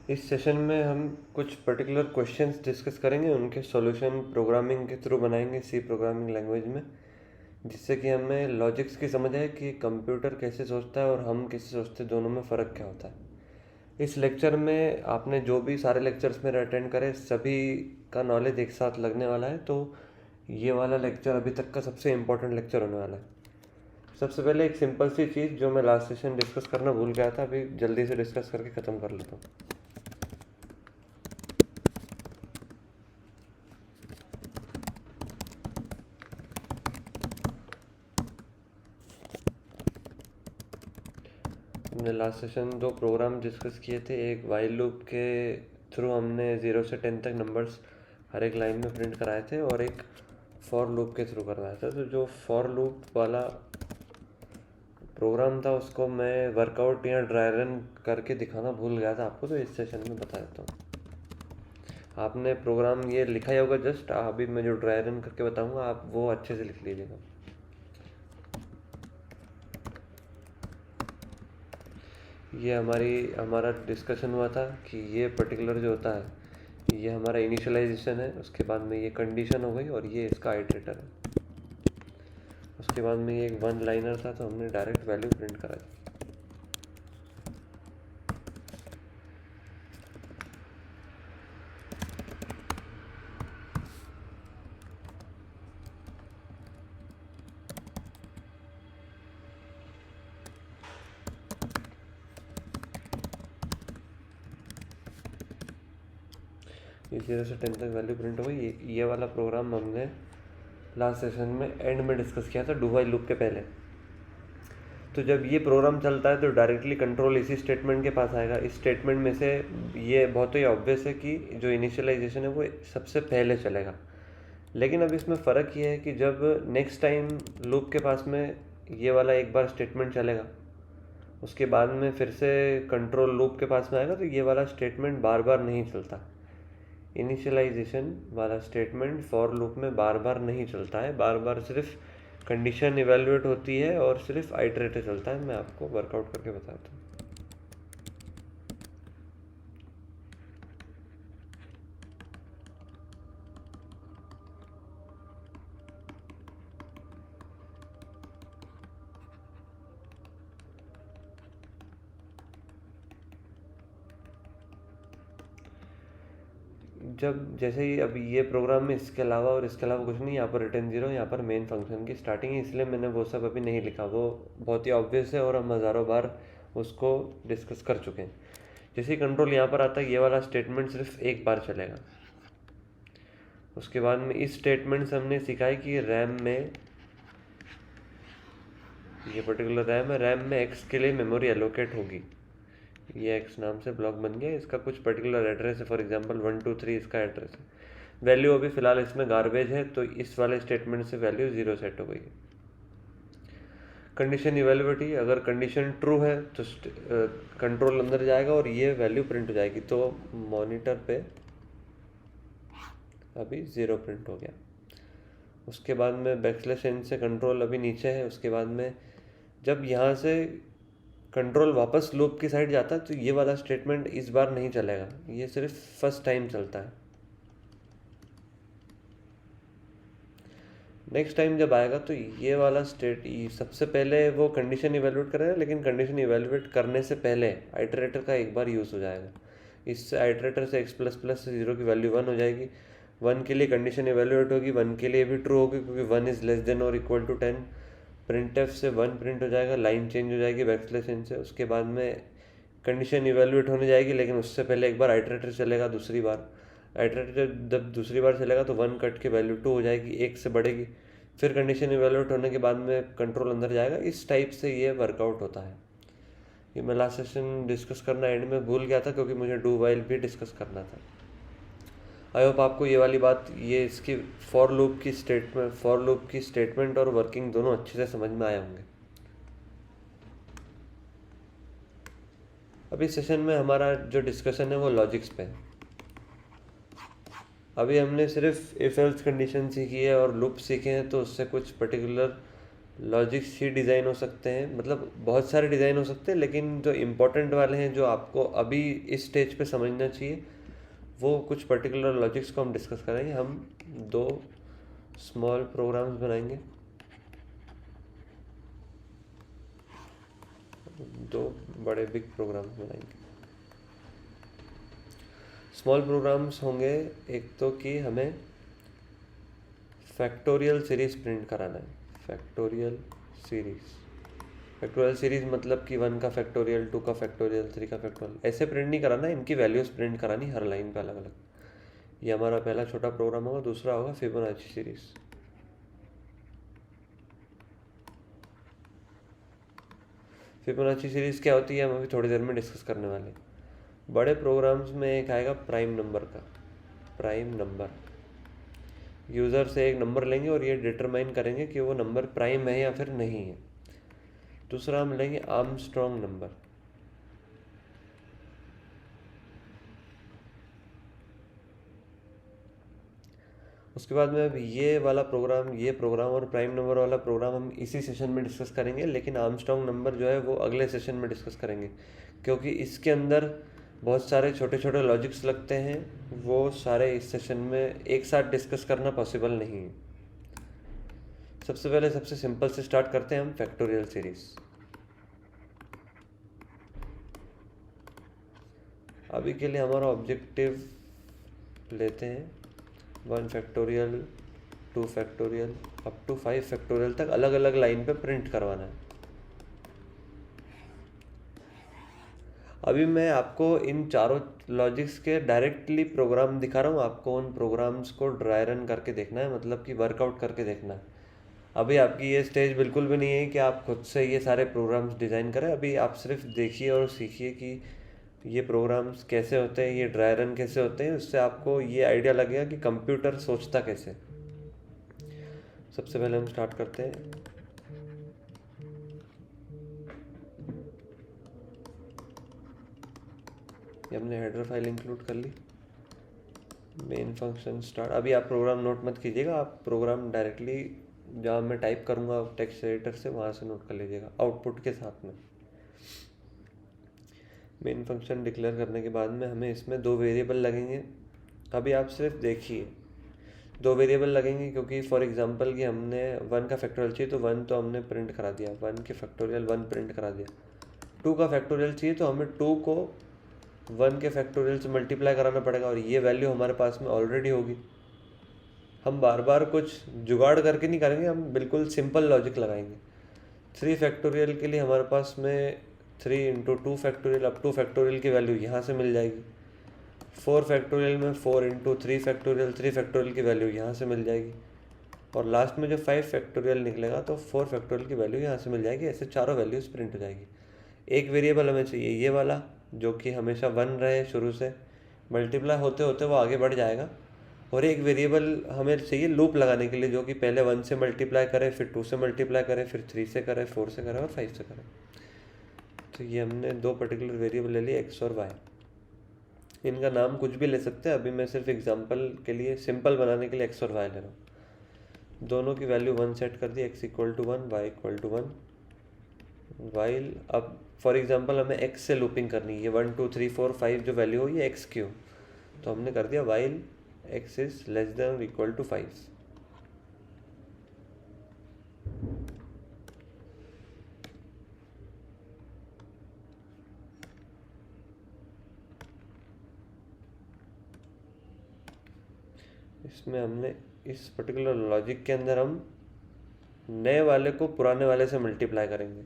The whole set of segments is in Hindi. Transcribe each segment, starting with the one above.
इस सेशन में हम कुछ पर्टिकुलर क्वेश्चंस डिस्कस करेंगे, उनके सॉल्यूशन प्रोग्रामिंग के थ्रू बनाएंगे सी प्रोग्रामिंग लैंग्वेज में, जिससे कि हमें लॉजिक्स की समझ आए कि कंप्यूटर कैसे सोचता है और हम कैसे सोचते हैं, दोनों में फ़र्क क्या होता है। इस लेक्चर में आपने जो भी सारे लेक्चर्स मेरे अटेंड करे सभी का नॉलेज एक साथ लगने वाला है, तो ये वाला लेक्चर अभी तक का सबसे इम्पोर्टेंट लेक्चर होने वाला है। सबसे पहले एक सिंपल सी चीज़ जो मैं लास्ट सेशन डिस्कस करना भूल गया था, अभी जल्दी से डिस्कस करके ख़त्म कर लेता हूँ। हमने लास्ट सेशन दो प्रोग्राम डिस्कस किए थे। एक वाइल लूप के थ्रू हमने 0 से 10 तक नंबर्स हर एक लाइन में प्रिंट कराए थे, और एक फॉर लूप के थ्रू करवाया था। तो जो फॉर लूप वाला प्रोग्राम था उसको मैं वर्कआउट या ड्राई रन करके दिखाना भूल गया था आपको, तो इस सेशन में बता देता हूँ। आपने प्रोग्राम ये लिखा ही होगा जस्ट, अभी मैं जो ड्राई रन करके बताऊँगा आप वो अच्छे से लिख लीजिएगा। ये हमारा डिस्कशन हुआ था कि ये पर्टिकुलर जो होता है ये हमारा इनिशियलाइजेशन है, उसके बाद में ये कंडीशन हो गई और ये इसका आइटरेटर है। उसके बाद में ये एक वन लाइनर था, तो हमने डायरेक्ट वैल्यू प्रिंट करा दी। ये 0 से 10 तक वैल्यू प्रिंट हो गई। ये वाला प्रोग्राम हमने लास्ट सेशन में एंड में डिस्कस किया था, डू व्हाइल लूप के पहले। तो जब ये प्रोग्राम चलता है तो डायरेक्टली कंट्रोल इसी स्टेटमेंट के पास आएगा। इस स्टेटमेंट में से ये बहुत ही ऑब्वियस है कि जो इनिशियलाइजेशन है वो सबसे पहले चलेगा। लेकिन अब इसमें फ़र्क ये है कि जब नेक्स्ट टाइम लूप के पास में ये वाला एक बार स्टेटमेंट चलेगा, उसके बाद में फिर से कंट्रोल लूप के पास में आएगा, तो ये वाला स्टेटमेंट बार बार नहीं चलता। इनिशियलाइजेशन वाला स्टेटमेंट फॉर लूप में बार बार नहीं चलता है, बार बार सिर्फ कंडीशन इवेलुएट होती है और सिर्फ आइटरेटर चलता है। मैं आपको वर्कआउट करके बताता हूँ। जब जैसे ही अभी ये प्रोग्राम में इसके अलावा और इसके अलावा कुछ नहीं, यहाँ पर रिटर्न 0, यहाँ पर मेन फंक्शन की स्टार्टिंग है, इसलिए मैंने वो सब अभी नहीं लिखा। वो बहुत ही ऑब्वियस है और हम हज़ारों बार उसको डिस्कस कर चुके हैं। जैसे ही कंट्रोल यहाँ पर आता है, ये वाला स्टेटमेंट सिर्फ एक बार चलेगा। उसके बाद में इस स्टेटमेंट से हमने सीखा है कि रैम में, ये पर्टिकुलर रैम है, रैम में एक्स के लिए मेमोरी एलोकेट होगी। ये एक्स नाम से ब्लॉक बन गया, इसका कुछ पर्टिकुलर एड्रेस है, फॉर एग्जांपल 1 2 3 इसका एड्रेस है। वैल्यू अभी फ़िलहाल इसमें गार्बेज है, तो इस वाले स्टेटमेंट से वैल्यू 0 सेट हो गई है। कंडीशन इवेलुएटी, अगर कंडीशन ट्रू है तो कंट्रोल अंदर जाएगा और ये वैल्यू प्रिंट हो जाएगी। तो मॉनिटर पे अभी 0 प्रिंट हो गया। उसके बाद में बैकस्लैश एन से कंट्रोल अभी नीचे है। उसके बाद में जब यहाँ से कंट्रोल वापस लूप की साइड जाता है, तो ये वाला स्टेटमेंट इस बार नहीं चलेगा, ये सिर्फ फर्स्ट टाइम चलता है। नेक्स्ट टाइम जब आएगा तो ये वाला सबसे पहले वो कंडीशन इवेलुएट करेगा, लेकिन कंडीशन इवेलुएट करने से पहले आइटरेटर का एक बार यूज़ हो जाएगा। इससे आइटरेटर से x प्लस प्लस से 0 की वैल्यू 1 हो जाएगी। 1 के लिए कंडीशन इवेलुएट होगी, 1 के लिए भी ट्रू होगी क्योंकि 1 इज़ लेस देन और इक्वल टू 10। प्रिंटफ से 1 प्रिंट हो जाएगा, लाइन चेंज हो जाएगी बैकस्लैश एन से। उसके बाद में कंडीशन इवेलुएट होने जाएगी, लेकिन उससे पहले एक बार आइटरेटर चलेगा दूसरी बार। आइटरेटर जब दूसरी बार चलेगा तो 1 कट के वैल्यू 2 हो जाएगी, 1 से बढ़ेगी। फिर कंडीशन इवेलुएट होने के बाद में कंट्रोल अंदर जाएगा। इस टाइप से ये वर्कआउट होता है। ये मैं लास्ट सेशन डिस्कस करना एंड में भूल गया था क्योंकि मुझे डू वाइल भी डिस्कस करना था। आई होप आपको ये वाली बात, ये इसकी फॉर लूप की स्टेटमेंट और वर्किंग दोनों अच्छे से समझ में आए होंगे। अभी सेशन में हमारा जो डिस्कशन है वो लॉजिक्स पे है। अभी हमने सिर्फ इफ एल्स कंडीशन सीखी है और लूप सीखे हैं, तो उससे कुछ पर्टिकुलर लॉजिक सी डिज़ाइन हो सकते हैं, मतलब बहुत सारे डिज़ाइन हो सकते हैं, लेकिन जो इम्पोर्टेंट वाले हैं जो आपको अभी इस स्टेज पे समझना चाहिए, वो कुछ पर्टिकुलर लॉजिक्स को हम डिस्कस करेंगे। हम दो स्मॉल प्रोग्राम्स बनाएंगे, दो बड़े बिग प्रोग्राम्स बनाएंगे। स्मॉल प्रोग्राम्स होंगे एक तो कि हमें फैक्टोरियल सीरीज प्रिंट कराना है। फैक्टोरियल सीरीज मतलब कि 1 का फैक्टोरियल, 2 का फैक्टोरियल, 3 का फैक्टोरियल, ऐसे प्रिंट नहीं कराना है, इनकी वैल्यूज़ प्रिंट करानी हर लाइन पे अलग अलग। ये हमारा पहला छोटा प्रोग्राम होगा। दूसरा होगा फिबोनाची सीरीज। फिबोनाची सीरीज क्या होती है हम अभी थोड़ी देर में डिस्कस करने वाले हैं। बड़े प्रोग्राम्स में एक आएगा प्राइम नंबर का। प्राइम नंबर, यूज़र से एक नंबर लेंगे और ये डिटरमाइन करेंगे कि वो नंबर प्राइम है या फिर नहीं है। दूसरा हम लेंगे आर्मस्ट्रॉन्ग नंबर। उसके बाद में अब ये प्रोग्राम और प्राइम नंबर वाला प्रोग्राम हम इसी सेशन में डिस्कस करेंगे, लेकिन आर्मस्ट्रॉन्ग नंबर जो है वो अगले सेशन में डिस्कस करेंगे, क्योंकि इसके अंदर बहुत सारे छोटे छोटे लॉजिक्स लगते हैं। वो सारे इस सेशन में एक साथ डिस्कस करना पॉसिबल नहीं है। सबसे पहले सबसे सिंपल से स्टार्ट करते हैं हम, फैक्टोरियल सीरीज। अभी के लिए हमारा ऑब्जेक्टिव लेते हैं 1 factorial, 2 factorial, up to 5 factorial तक अलग अलग लाइन पे प्रिंट करवाना है। अभी मैं आपको इन चारों लॉजिक्स के डायरेक्टली प्रोग्राम दिखा रहा हूँ। आपको उन प्रोग्राम्स को ड्राई रन करके देखना है, मतलब कि वर्कआउट करके देखना है। अभी आपकी ये स्टेज बिल्कुल भी नहीं है कि आप खुद से ये सारे प्रोग्राम्स डिज़ाइन करें। अभी आप सिर्फ देखिए और सीखिए कि ये प्रोग्राम्स कैसे होते हैं, ये ड्राई रन कैसे होते हैं। उससे आपको ये आइडिया लगेगा कि कंप्यूटर सोचता कैसे। सबसे पहले हम स्टार्ट करते हैं। ये हमने हेडर फाइल इंक्लूड कर ली। Main function start. अभी आप प्रोग्राम नोट मत कीजिएगा, आप प्रोग्राम डायरेक्टली जहाँ मैं टाइप करूँगा टेक्स्ट एडिटर से वहाँ से नोट कर लीजिएगा आउटपुट के साथ में। मेन फंक्शन डिक्लेयर करने के बाद में हमें इसमें 2 वेरिएबल लगेंगे। अभी आप सिर्फ देखिए, 2 वेरिएबल लगेंगे क्योंकि फॉर एग्जांपल कि हमने 1 का फैक्टोरियल चाहिए तो 1 तो हमने प्रिंट करा दिया, 1 के फैक्टोरियल 1 प्रिंट करा दिया। 2 का फैक्टोरियल चाहिए तो हमें 2 को 1 के फैक्टोरियल से मल्टीप्लाई कराना पड़ेगा, और ये वैल्यू हमारे पास में ऑलरेडी होगी। हम बार बार कुछ जुगाड़ करके नहीं करेंगे, हम बिल्कुल सिंपल लॉजिक लगाएंगे। 3 फैक्टोरियल के लिए हमारे पास में 3 इंटू 2 फैक्टोरियल, अब 2 फैक्टोरियल की वैल्यू यहाँ से मिल जाएगी। 4 फैक्टोरियल में 4 इंटू 3 फैक्टोरियल, 3 फैक्टोरियल की वैल्यू यहाँ से मिल जाएगी। और लास्ट में जब 5 फैक्टोरियल निकलेगा तो 4 फैक्टोरियल की वैल्यू यहाँ से मिल जाएगी। ऐसे चारों वैल्यूज़ प्रिंट हो जाएगी। एक वेरिएबल हमें चाहिए ये वाला, जो कि हमेशा 1 रहे शुरू से, मल्टीप्लाई होते होते वो आगे बढ़ जाएगा। और एक वेरिएबल हमें चाहिए लूप लगाने के लिए, जो कि पहले 1 से मल्टीप्लाई करे, फिर 2 से मल्टीप्लाई करे, फिर 3 से करे, 4 से करे और 5 से करे। तो ये हमने 2 पर्टिकुलर वेरिएबल ले लिए, एक्स और वाई। इनका नाम कुछ भी ले सकते हैं। अभी मैं सिर्फ एग्जांपल के लिए, सिंपल बनाने के लिए एक्स और वाई ले रहा हूँ। दोनों की वैल्यू 1 सेट कर दी, x equal to 1, y equal to 1। While, अब फॉर एग्जांपल हमें एक्स से लूपिंग करनी है, 1 2 3 4 5 जो वैल्यू हो ये एक्स की हो, तो हमने कर दिया while x is less than और इक्वल टू 5। इसमें हमने इस पर्टिकुलर लॉजिक के अंदर हम नए वाले को पुराने वाले से मल्टीप्लाई करेंगे।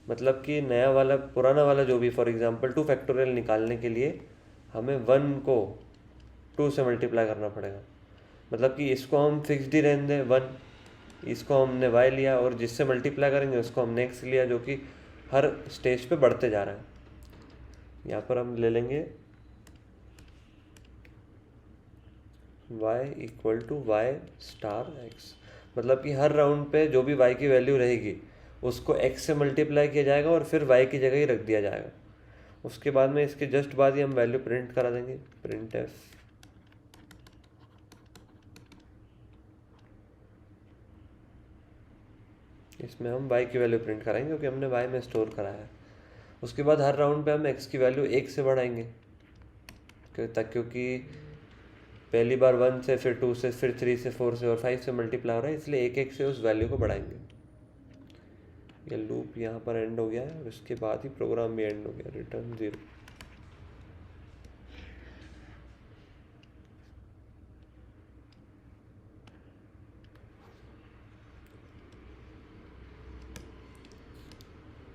मतलब कि नया वाला पुराना वाला जो भी, फॉर एग्जांपल 2 फैक्टोरियल निकालने के लिए हमें 1 को 2 से मल्टीप्लाई करना पड़ेगा। मतलब कि इसको हम फिक्स्ड ही रहने दें 1, इसको हमने वाई लिया, और जिससे मल्टीप्लाई करेंगे उसको हमने एक्स लिया, जो कि हर स्टेज पे बढ़ते जा रहा है। यहाँ पर हम ले लेंगे y equal to y star x. मतलब कि हर राउंड पे जो भी y की वैल्यू रहेगी उसको x से मल्टीप्लाई किया जाएगा और फिर y की जगह ही रख दिया जाएगा। उसके बाद में इसके जस्ट बाद ही हम वैल्यू प्रिंट करा देंगे, प्रिंट एफ। इसमें हम y की वैल्यू प्रिंट कराएंगे क्योंकि हमने y में स्टोर कराया है। उसके बाद हर राउंड पे हम x की वैल्यू 1 से बढ़ाएंगे क्योंकि पहली बार 1 से, फिर 2 से, फिर 3 से, 4 से और 5 से मल्टीप्लाई हो रहा है, इसलिए एक एक से उस वैल्यू को बढ़ाएंगे। ये लूप यहाँ पर एंड हो गया है और इसके बाद ही प्रोग्राम भी एंड हो गया, रिटर्न 0।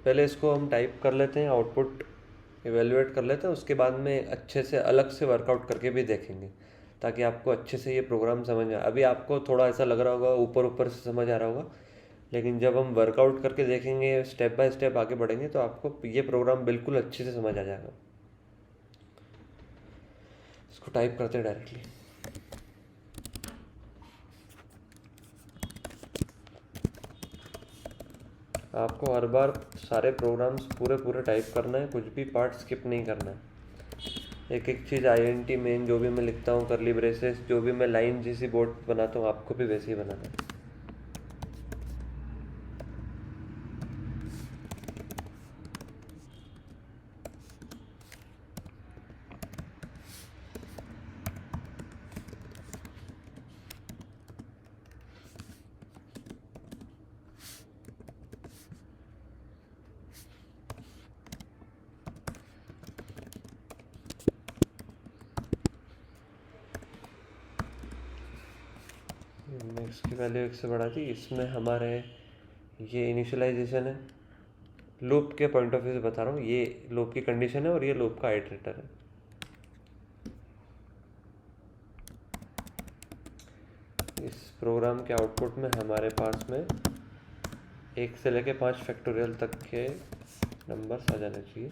पहले इसको हम टाइप कर लेते हैं, आउटपुट इवेल्युएट कर लेते हैं, उसके बाद में अच्छे से अलग से वर्कआउट करके भी देखेंगे ताकि आपको अच्छे से ये प्रोग्राम समझ आए। अभी आपको थोड़ा ऐसा लग रहा होगा, ऊपर ऊपर से समझ आ रहा होगा, लेकिन जब हम वर्कआउट करके देखेंगे, स्टेप बाय स्टेप आगे बढ़ेंगे तो आपको ये प्रोग्राम बिल्कुल अच्छे से समझ आ जाएगा। इसको टाइप करते हैं डायरेक्टली। आपको हर बार सारे प्रोग्राम्स पूरे टाइप करना है, कुछ भी पार्ट स्किप नहीं करना है। एक एक चीज़ INT मेन जो भी मैं लिखता हूँ, करली ब्रेसेस, जो भी मैं लाइन जैसी बोर्ड बनाता हूँ, आपको भी वैसे ही बनाना है। एक्स की वैल्यू 1 से बढ़ा दी। इसमें हमारे ये इनिशियलाइजेशन है, लूप के पॉइंट ऑफ व्यू से बता रहा हूँ, ये लूप की कंडीशन है और ये लूप का आइटरेटर है। इस प्रोग्राम के आउटपुट में हमारे पास में 1 से लेके 5 फैक्टोरियल तक के नंबर्स आ जाने चाहिए,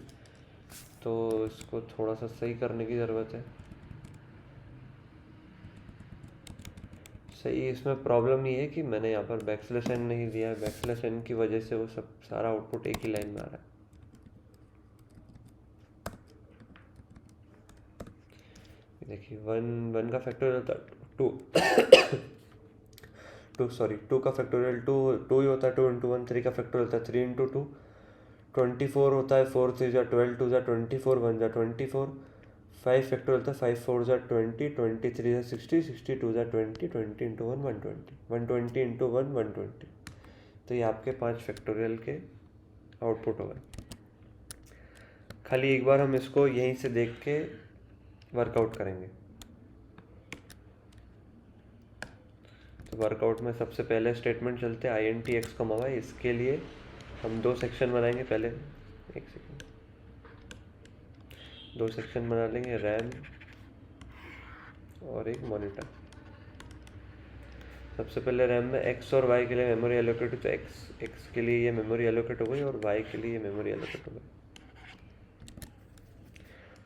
तो इसको थोड़ा सा सही करने की ज़रूरत है। सही, इसमें प्रॉब्लम ये है कि मैंने यहाँ पर बैकस्लैश n नहीं दिया है, बैकस्लैश n की वजह से वो सब सारा आउटपुट एक ही लाइन में आ रहा है। देखिए 1 का फैक्टोरियल होता है 2 का फैक्टोरियल 2 ही होता है, 2 × 1। 3 का फैक्टोरियल होता है 3 × 2। 24 होता है, 4 3 × 12, 2 × 24, 1 × 24। 5 फैक्टोरियल होता है, 5 4 × 20, 23 × 60, 62 × 20, 20 × 1 120, 120 × 1 120। तो ये आपके 5 फैक्टोरियल के आउटपुट हो गए। खाली एक बार हम इसको यहीं से देख के वर्कआउट करेंगे। तो वर्कआउट में सबसे पहले स्टेटमेंट चलते हैं INT x, y। इसके लिए हम 2 सेक्शन बनाएंगे। पहले एक सेकेंड, 2 सेक्शन बना लेंगे, रैम और एक मॉनिटर। सबसे पहले रैम में x और y के लिए मेमोरी एलोकेट, तो x के लिए ये मेमोरी एलोकेट हो गई और y के लिए ये मेमोरी एलोकेट हो गई।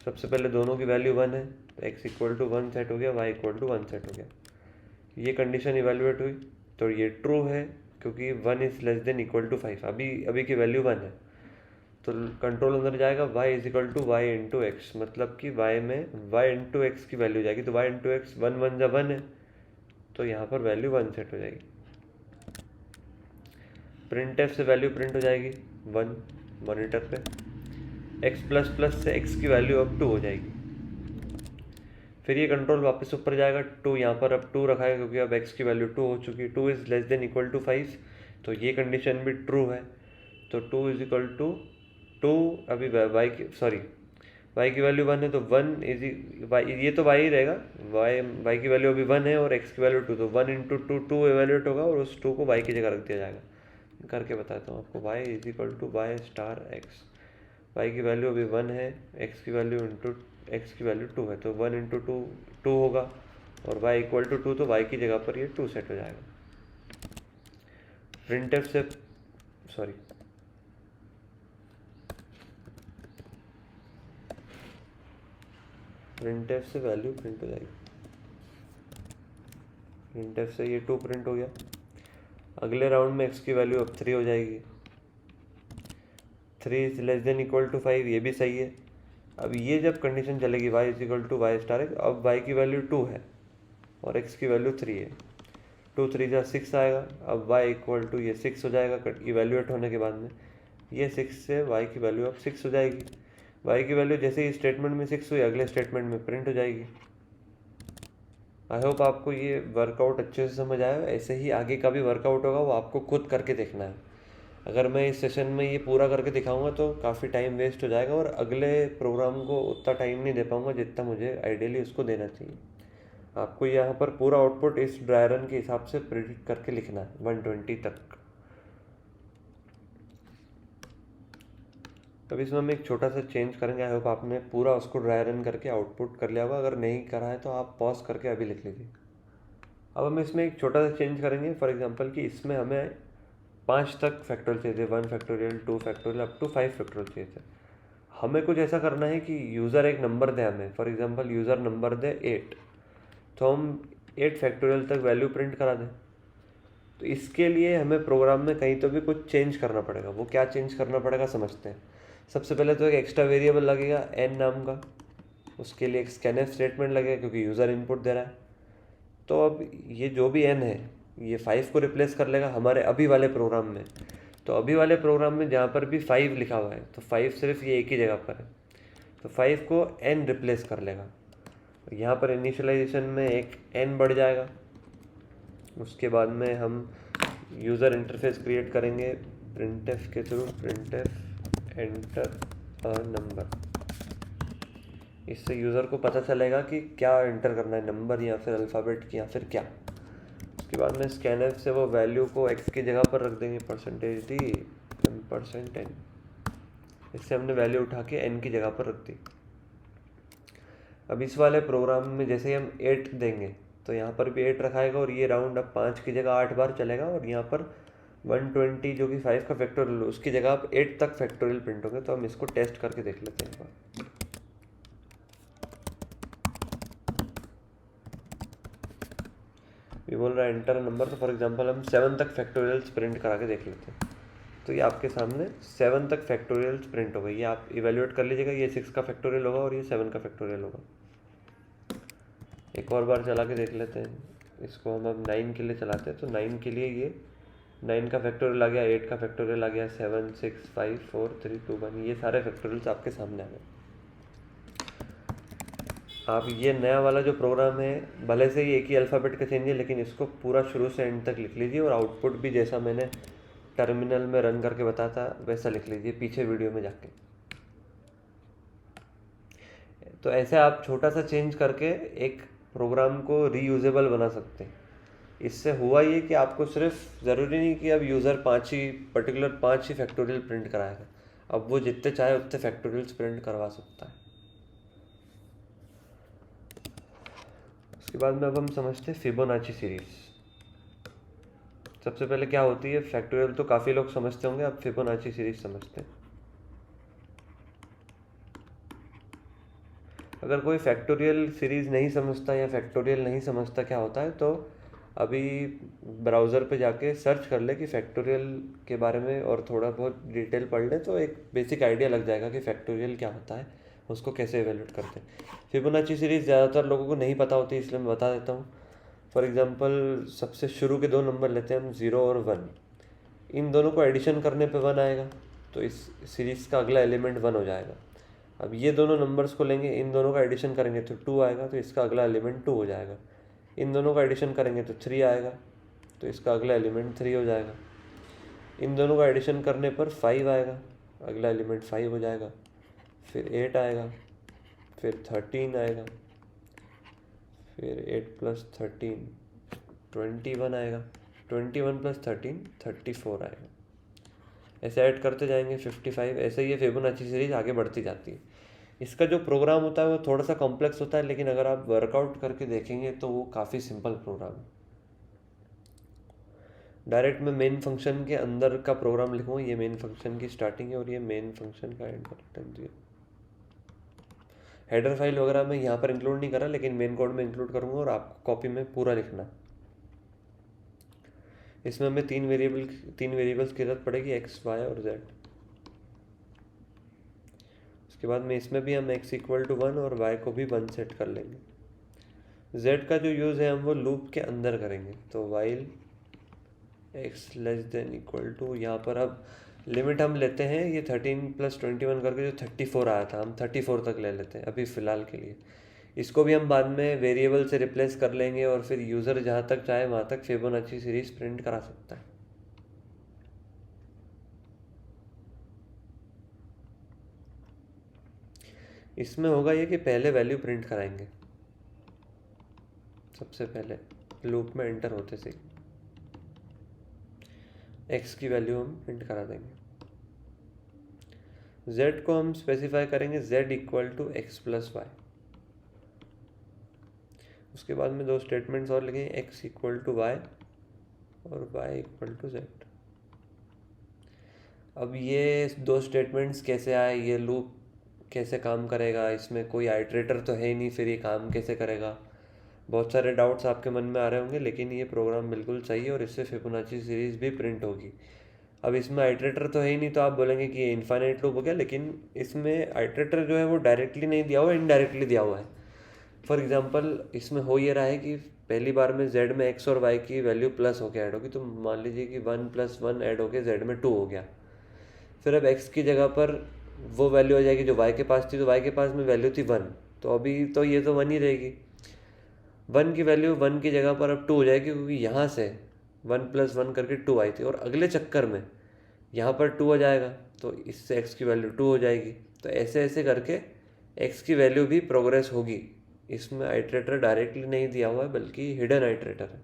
सबसे पहले दोनों की वैल्यू 1 है, तो x = 1 सेट हो गया, y = 1 सेट हो गया। ये कंडीशन इवेलुएट हुई तो ये ट्रू है क्योंकि 1 > 5। अभी की वैल्यू 1 है, तो कंट्रोल अंदर जाएगा y = y × x, मतलब कि y में y × x की वैल्यू जाएगी। तो y × x 1 1 × 1 है, तो यहाँ पर वैल्यू 1 सेट हो जाएगी। printf से वैल्यू प्रिंट हो जाएगी 1 मॉनिटर पे। x++ से x की वैल्यू अब 2 हो जाएगी। फिर ये कंट्रोल वापस ऊपर जाएगा, 2 यहाँ पर अब 2 रखा है क्योंकि अब x की वैल्यू 2 हो चुकी है। 2 > 5, तो ये कंडीशन भी ट्रू है। तो 2 = 2, अभी y की वैल्यू 1 है तो 1 ये तो y ही रहेगा, y की वैल्यू अभी 1 है और x की वैल्यू 2, तो 1 × 2 2 इवेल्युएट होगा और उस 2 को y की जगह रख दिया जाएगा। करके बताता हूँ आपको। y = y x, y की वैल्यू अभी 1 है, x की वैल्यू 2 है, तो 1 × 2 2 होगा और y = 2, तो y की जगह पर ये 2 सेट हो जाएगा। printf से वैल्यू प्रिंट हो जाएगी। printf से ये 2 प्रिंट हो गया। अगले राउंड में x की वैल्यू अब 3 हो जाएगी। 3 > 5, ये भी सही है। अब ये जब कंडीशन चलेगी y = y*, अब y की वैल्यू 2 है और x की वैल्यू 3 है, 2 3 जा 6 आएगा। अब y इक्वल टू ये 6 हो जाएगा इवेल्यूएट होने के बाद में, ये 6 से y की वैल्यू अब 6 हो जाएगी। y की वैल्यू जैसे ही स्टेटमेंट में 6 हुई अगले स्टेटमेंट में प्रिंट हो जाएगी। आई होप आपको ये वर्कआउट अच्छे से समझ आया। ऐसे ही आगे का भी वर्कआउट होगा, वो आपको खुद करके देखना है। अगर मैं इस सेशन में ये पूरा करके दिखाऊंगा तो काफ़ी टाइम वेस्ट हो जाएगा और अगले प्रोग्राम को उतना टाइम नहीं दे पाऊंगा जितना मुझे आइडियली उसको देना चाहिए। आपको यहाँ पर पूरा आउटपुट इस ड्राई रन के हिसाब से प्रिडिक्ट करके लिखना है 120 तक। अब इसमें हम एक छोटा सा चेंज करेंगे। आई होप आपने पूरा उसको ड्राई रन करके आउटपुट कर लिया होगा। अगर नहीं करा है तो आप पॉज करके अभी लिख लीजिए। अब हम इसमें एक छोटा सा चेंज करेंगे। फॉर एग्जांपल कि इसमें हमें 5 तक फैक्टोरियल चाहिए थे, 1 factorial 2 factorial up to 5 factorial चाहिए थे। हमें कुछ ऐसा करना है कि यूज़र एक नंबर दे हमें। फॉर एग्जांपल यूज़र नंबर दे 8, तो हम 8 फैक्टोरियल तक वैल्यू प्रिंट करा दें। तो इसके लिए हमें प्रोग्राम में कहीं तो भी कुछ चेंज करना पड़ेगा। वो क्या चेंज करना पड़ेगा समझते हैं। सबसे पहले तो एक एक्स्ट्रा वेरिएबल लगेगा n नाम का, उसके लिए एक स्कैनफ स्टेटमेंट लगेगा क्योंकि यूज़र इनपुट दे रहा है। तो अब ये जो भी n है ये 5 को रिप्लेस कर लेगा हमारे अभी वाले प्रोग्राम में। तो अभी वाले प्रोग्राम में जहाँ पर भी 5 लिखा हुआ है तो 5 सिर्फ ये एक ही जगह पर है, तो 5 को n रिप्लेस कर लेगा। यहाँ पर इनिशियलाइजेशन में एक n बढ़ जाएगा। उसके बाद में हम यूज़र इंटरफेस क्रिएट करेंगे printf के through, printf enter a number. इससे यूज़र को पता चलेगा कि क्या एंटर करना है, नंबर या फिर अल्फ़ाबेट की या फिर क्या। उसके बाद में स्कैनफ से वो वैल्यू को x की जगह पर रख देंगे %d %n। इससे हमने वैल्यू उठा के n की जगह पर रख दी। अब इस वाले प्रोग्राम में जैसे ही हम 8 देंगे तो यहाँ पर भी 8 रखाएगा और ये राउंड अब 5 की जगह 8 बार चलेगा और यहाँ पर 120 जो कि 5 का फैक्टोरियल उसकी जगह अब 8 तक फैक्टोरियल प्रिंट होंगे। तो हम इसको टेस्ट करके देख लेते हैं एक बार। ये बोल रहा है एंटर नंबर, तो फॉर एग्जांपल हम 7 तक फैक्टोरियल्स प्रिंट करा के देख लेते हैं। तो ये आपके सामने 7 तक फैक्टोरियल्स प्रिंट हो गई। ये आप इवेल्युएट कर लीजिएगा, ये 6 का फैक्टोरियल होगा और ये 7 का फैक्टोरियल होगा। एक और बार चला के देख लेते हैं। इसको हम अब 9 के लिए चलाते हैं तो 9 के लिए ये 9 का फैक्टोरियल आ गया, 8 का फैक्टोरियल आ गया, 7 6 5 4 3 2 1, ये सारे फैक्टोरियल्स आपके सामने आ गए। आप ये नया वाला जो प्रोग्राम है भले से ये एक ही अल्फ़ाबेट का चेंज है लेकिन इसको पूरा शुरू से एंड तक लिख लीजिए और आउटपुट भी जैसा मैंने टर्मिनल में रन करके बताया था वैसा लिख लीजिए पीछे वीडियो में जाके। तो ऐसे आप छोटा सा चेंज करके एक प्रोग्राम को रीयूजेबल बना सकते हैं। इससे हुआ ये कि आपको सिर्फ ज़रूरी नहीं कि अब यूज़र 5 ही फैक्टोरियल प्रिंट कराएगा। अब वो जितने चाहे उतने फैक्टोरियल्स प्रिंट करवा सकता है। उसके बाद में अब हम समझते हैं फिबोनाची सीरीज़। सबसे पहले क्या होती है फैक्टोरियल तो काफ़ी लोग समझते होंगे, अब फिबोनाची सीरीज़ समझते हैं। अगर कोई फैक्टोरियल सीरीज़ नहीं समझता या फैक्टोरियल नहीं समझता क्या होता है तो अभी ब्राउज़र पे जाके सर्च कर ले कि फैक्टोरियल के बारे में और थोड़ा बहुत डिटेल पढ़ ले तो एक बेसिक आइडिया लग जाएगा कि फैक्टोरियल क्या होता है, उसको कैसे इवेल्यूएट करते हैं। फिबोनाची सीरीज़ ज़्यादातर लोगों को नहीं पता होती इसलिए मैं बता देता हूँ। फॉर एग्ज़ाम्पल सबसे शुरू के 2 नंबर लेते हैं हम 0 और 1। इन दोनों को एडिशन करने पे 1 आएगा तो इस सीरीज़ का अगला एलिमेंट 1 हो जाएगा। अब ये दोनों नंबर्स को लेंगे, इन दोनों का एडिशन करेंगे तो 2 आएगा तो इसका अगला एलिमेंट 2 हो जाएगा। इन दोनों का एडिशन करेंगे तो 3 आएगा तो इसका अगला एलिमेंट 3 हो जाएगा। इन दोनों का एडिशन करने पर 5 आएगा, अगला एलिमेंट 5 हो जाएगा। फिर 8 आएगा, फिर 13 आएगा, फिर 8 + 13 21 आएगा, 21 + 13 34 आएगा। ऐसे ऐड करते जाएंगे 55। ऐसे ही ये फिबोनाची सीरीज आगे बढ़ती जाती है। इसका जो प्रोग्राम होता है वो थोड़ा सा कॉम्प्लेक्स होता है लेकिन अगर आप वर्कआउट करके देखेंगे तो वो काफ़ी सिंपल प्रोग्राम है। डायरेक्ट मैं मेन फंक्शन के अंदर का प्रोग्राम लिखूँगा। ये मेन फंक्शन की स्टार्टिंग है और ये मेन फंक्शन का एंड है। हेडर फाइल वगैरह मैं यहाँ पर इंक्लूड नहीं कर रहा लेकिन मेन कोड में इंक्लूड करूँगा और आपको कॉपी में पूरा लिखना। इसमें हमें 3 वेरिएबल्स की जरूरत पड़ेगी, x, y और z। उसके बाद में इसमें भी हम x = 1 और y को भी 1 सेट कर लेंगे। z का जो यूज़ है हम वो लूप के अंदर करेंगे। तो while x less than equal to, यहाँ पर अब लिमिट हम लेते हैं ये 13 + 21 करके जो 34 आया था, हम 34 तक ले लेते हैं अभी फ़िलहाल के लिए। इसको भी हम बाद में वेरिएबल से रिप्लेस कर लेंगे और फिर यूज़र जहाँ तक चाहे वहाँ तक फिबोनाची सीरीज़ प्रिंट करा सकता है। इसमें होगा ये कि पहले वैल्यू प्रिंट कराएंगे, सबसे पहले लूप में एंटर होते से x की वैल्यू हम प्रिंट करा देंगे। z को हम स्पेसिफाई करेंगे z equal to x + y। उसके बाद में दो स्टेटमेंट्स और लिखेंगे, x इक्वल टू y और y इक्वल टू z। अब ये दो स्टेटमेंट्स कैसे आए, ये लूप कैसे काम करेगा, इसमें कोई आइटरेटर तो है ही नहीं, फिर ये काम कैसे करेगा, बहुत सारे डाउट्स आपके मन में आ रहे होंगे। लेकिन ये प्रोग्राम बिल्कुल सही है और इससे फिबोनाची सीरीज़ भी प्रिंट होगी। अब इसमें आइटरेटर तो है ही नहीं, तो आप बोलेंगे कि ये इनफाइनाइट लूप हो गया, लेकिन इसमें आइटरेटर जो है वो डायरेक्टली नहीं दिया हुआ है, इनडायरेक्टली दिया हुआ है। फॉर एग्जांपल इसमें हो ये रहा है कि पहली बार में z में x और y की वैल्यू प्लस होकर ऐड होगी, तो मान लीजिए कि 1 + 1 ऐड होकर z में 2 हो गया। फिर अब x की जगह पर वो वैल्यू आ जाएगी जो y के पास थी, तो y के पास में वैल्यू थी 1, तो अभी तो ये तो 1 ही रहेगी। 1 की वैल्यू 1 की जगह पर अब 2 हो जाएगी, क्योंकि यहाँ से 1 + 1 करके 2 आई थी और अगले चक्कर में यहाँ पर 2 हो जाएगा, तो इससे x की वैल्यू 2 हो जाएगी। तो ऐसे ऐसे करके x की वैल्यू भी प्रोग्रेस होगी। इसमें आइटरेटर डायरेक्टली नहीं दिया हुआ है, बल्कि हिडन आइटरेटर है।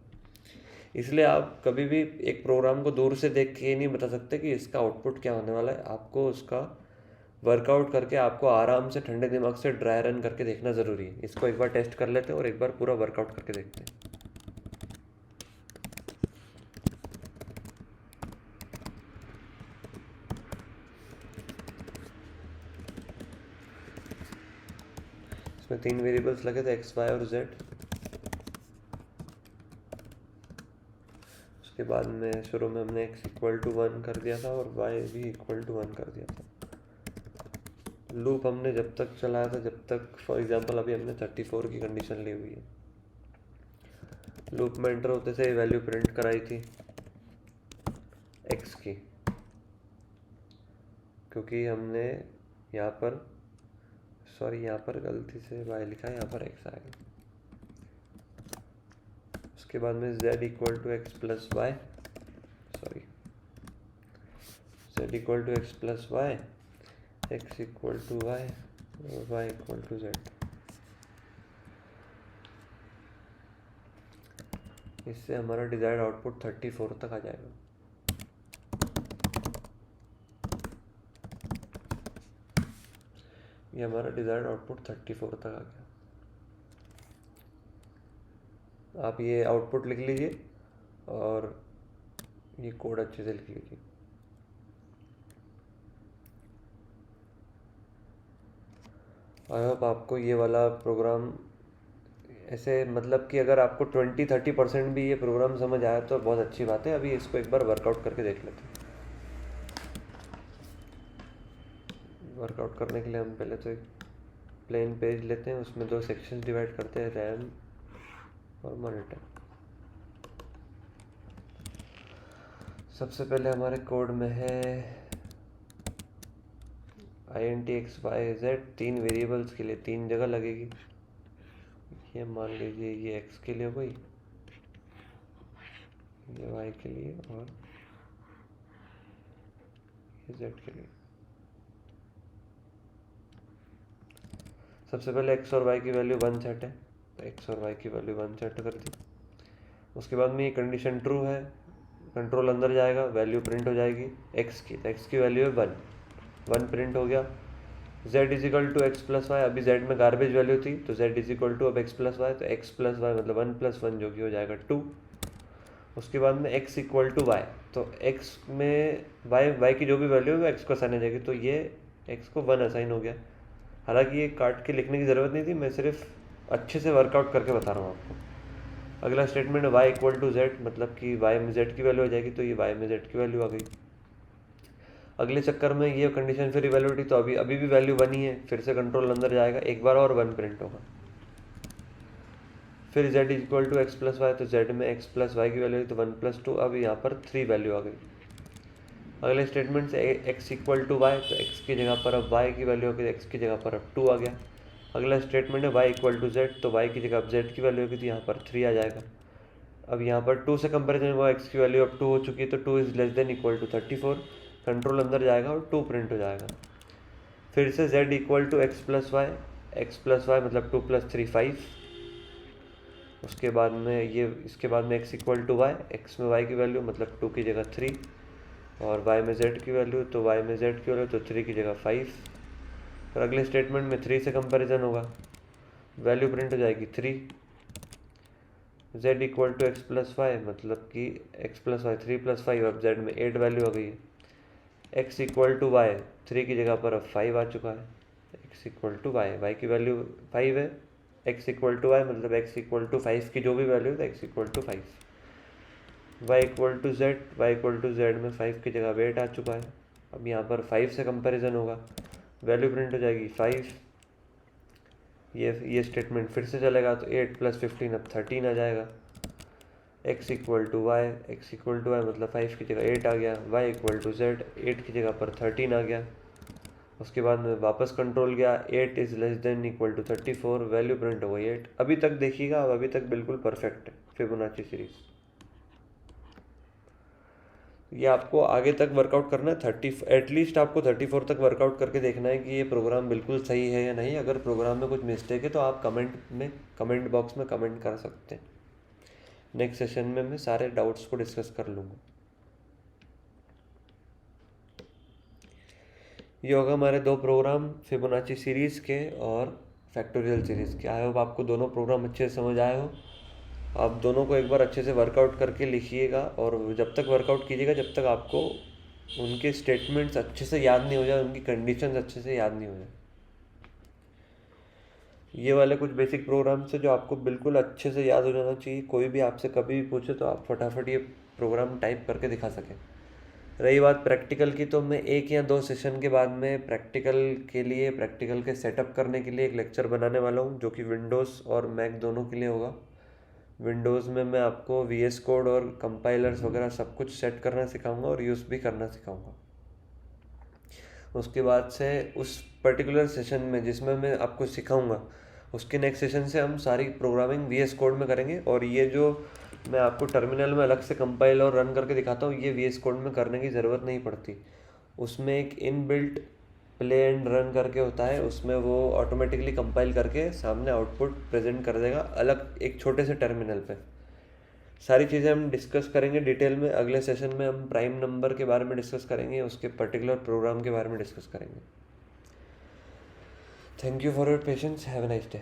इसलिए आप कभी भी एक प्रोग्राम को दूर से देख के ये नहीं बता सकते कि इसका आउटपुट क्या होने वाला है। आपको उसका वर्कआउट करके, आपको आराम से ठंडे दिमाग से ड्राई रन करके देखना ज़रूरी है। इसको एक बार टेस्ट कर लेते हैं और एक बार पूरा वर्कआउट करके देखते हैं। इसमें 3 वेरिएबल्स लगे थे, x, y और z। उसके बाद में शुरू में हमने x इक्वल टू 1 कर दिया था और y भी इक्वल टू 1 कर दिया था। लूप हमने जब तक चलाया था, जब तक, फॉर एग्जांपल अभी हमने 34 की कंडीशन ली हुई है। लूप में एंटर होते से वैल्यू प्रिंट कराई थी x की, क्योंकि हमने यहाँ पर, सॉरी यहाँ पर गलती से y लिखा है, यहाँ पर x आएगा। उसके बाद में z equal to x + y, sorry z equal to x + y, x equal to y और y इक्वल टू z। इससे हमारा डिजायर्ड आउटपुट 34 तक आ जाएगा। ये हमारा डिजायर्ड आउटपुट 34 तक आ गया। आप ये आउटपुट लिख लीजिए और ये कोड अच्छे से लिख लीजिए। आई होप आपको ये वाला प्रोग्राम ऐसे, मतलब कि अगर आपको 20-30% भी ये प्रोग्राम समझ आया तो बहुत अच्छी बात है। अभी इसको एक बार वर्कआउट करके देख लेते हैं। वर्कआउट करने के लिए हम पहले तो एक प्लेन पेज लेते हैं, उसमें 2 सेक्शंस डिवाइड करते हैं, रैम और मॉनिटर। सबसे पहले हमारे कोड में है int x y z, 3 variables के लिए 3 जगह लगेगी। ये मान लीजिए ये x के लिए हो गई, ये y के लिए और ये z के लिए। सबसे पहले x और y की वैल्यू 1 सेट है, तो x और y की वैल्यू 1 सेट कर दी। उसके बाद में ये कंडीशन ट्रू है, कंट्रोल अंदर जाएगा, वैल्यू प्रिंट हो जाएगी x की, तो x की वैल्यू है 1 प्रिंट हो गया। z equal to x + y, अभी z में गार्बेज वैल्यू थी, तो z इजिकल टू अब x + y, तो x + y मतलब 1 + 1 जो कि हो जाएगा 2। उसके बाद में x इक्वल टू y, तो x में y की जो भी वैल्यू है वो x को असाइन हो जाएगी, तो ये x को 1 असाइन हो गया। हालांकि ये काट के लिखने की ज़रूरत नहीं थी, मैं सिर्फ अच्छे से वर्कआउट करके बता रहा हूँ आपको। अगला statement y equal to z, मतलब कि y में z की वैल्यू आ जाएगी, तो ये y में z की वैल्यू आ गई। अगले चक्कर में ये कंडीशन फिर इवैल्यूएट हुई, तो अभी भी वैल्यू 1 ही है, फिर से कंट्रोल अंदर जाएगा, एक बार और 1 प्रिंट होगा। फिर z equal to x plus y, तो z में x प्लस वाई की वैल्यू है तो 1+2, अब यहाँ पर 3 वैल्यू आ गई। अगले स्टेटमेंट से x इक्वल टू वाई, तो x की जगह पर अब y की वैल्यू होगी, x की जगह पर अब 2 आ गया। अगला स्टेटमेंट है y इक्वल टू z, तो y की जगह अब z की वैल्यू होगी तो यहाँ पर 3 आ जाएगा। अब यहाँ पर 2 से कंपेरिजन हुआ, x की वैल्यू अब 2 हो चुकी है तो 2 is less than equal to 34, control अंदर जाएगा और 2 प्रिंट हो जाएगा। फिर से z equal to x plus y मतलब 2 + 3 5। उसके बाद में इसके बाद में x equal to y, x में y की वैल्यू मतलब 2 की जगह 3, और y में z की वैल्यू, तो y में z की वैल्यू तो 3 की जगह 5। और अगले स्टेटमेंट में 3 से कंपैरिजन होगा, वैल्यू प्रिंट हो जाएगी 3। z equal to x plus y मतलब कि x प्लस वाई 3 + 5, अब z में 8 वैल्यू आ गई है। x इक्वल टू वाई, 3 की जगह पर अब 5 आ चुका है। x equal to y, y की वैल्यू 5 है, x इक्वल टू वाई मतलब x इक्वल टू 5 की जो भी वैल्यू है x equal to 5। y equal to z में 5 की जगह 8 आ चुका है। अब यहाँ पर 5 से कंपैरिजन होगा, वैल्यू प्रिंट हो जाएगी 5। ये स्टेटमेंट फिर से चलेगा तो 8 + 15 अब 13 आ जाएगा। x इक्वल टू वाई मतलब 5 की जगह 8 आ गया, y इक्वल टू z 8 की जगह पर 13 आ गया। उसके बाद में वापस कंट्रोल गया, 8 is less than equal to 34, value print हो गई 8। अभी तक देखिएगा, अब अभी तक बिल्कुल परफेक्ट है फिबोनाची सीरीज। ये आपको आगे तक वर्कआउट करना है, 30 एटलीस्ट आपको 34 तक वर्कआउट करके देखना है कि ये प्रोग्राम बिल्कुल सही है या नहीं। अगर प्रोग्राम में कुछ मिस्टेक है तो आप कमेंट बॉक्स में कमेंट कर सकते हैं। नेक्स्ट सेशन में मैं सारे डाउट्स को डिस्कस कर लूँगा। ये होगा हमारे 2 प्रोग्राम फिबोनाची सीरीज़ के और फैक्टोरियल सीरीज़ के। आई होप आपको दोनों प्रोग्राम अच्छे से समझ आए हो। आप दोनों को एक बार अच्छे से वर्कआउट करके लिखिएगा, और जब तक वर्कआउट कीजिएगा जब तक आपको उनके स्टेटमेंट्स अच्छे से याद नहीं हो जाए, उनकी कंडीशंस अच्छे से याद नहीं हो जाए। ये वाले कुछ बेसिक प्रोग्राम्स है जो आपको बिल्कुल अच्छे से याद हो जाना चाहिए। कोई भी आपसे कभी भी पूछे तो आप फटाफट ये प्रोग्राम टाइप करके दिखा सकें। रही बात प्रैक्टिकल की, तो मैं 1 या 2 सेशन के बाद में प्रैक्टिकल के सेटअप करने के लिए एक लेक्चर बनाने वाला हूँ, जो कि विंडोज़ और मैक दोनों के लिए होगा। विंडोज़ में मैं आपको VS कोड और कंपाइलर्स वगैरह सब कुछ सेट करना सिखाऊंगा और यूज़ भी करना सिखाऊंगा। उसके बाद से उस पर्टिकुलर सेशन में जिसमें मैं आपको सिखाऊंगा, उसके नेक्स्ट सेशन से हम सारी प्रोग्रामिंग VS कोड में करेंगे। और ये जो मैं आपको टर्मिनल में अलग से कंपाइल और रन करके दिखाता हूँ, ये VS कोड में करने की ज़रूरत नहीं पड़ती। उसमें एक इनबिल्ट प्ले एंड रन करके होता है, उसमें वो ऑटोमेटिकली कंपाइल करके सामने आउटपुट प्रेजेंट कर देगा अलग एक छोटे से टर्मिनल पे। सारी चीज़ें हम डिस्कस करेंगे डिटेल में। अगले सेशन में हम प्राइम नंबर के बारे में डिस्कस करेंगे, उसके पर्टिकुलर प्रोग्राम के बारे में डिस्कस करेंगे। Thank you for your patience, have a nice day.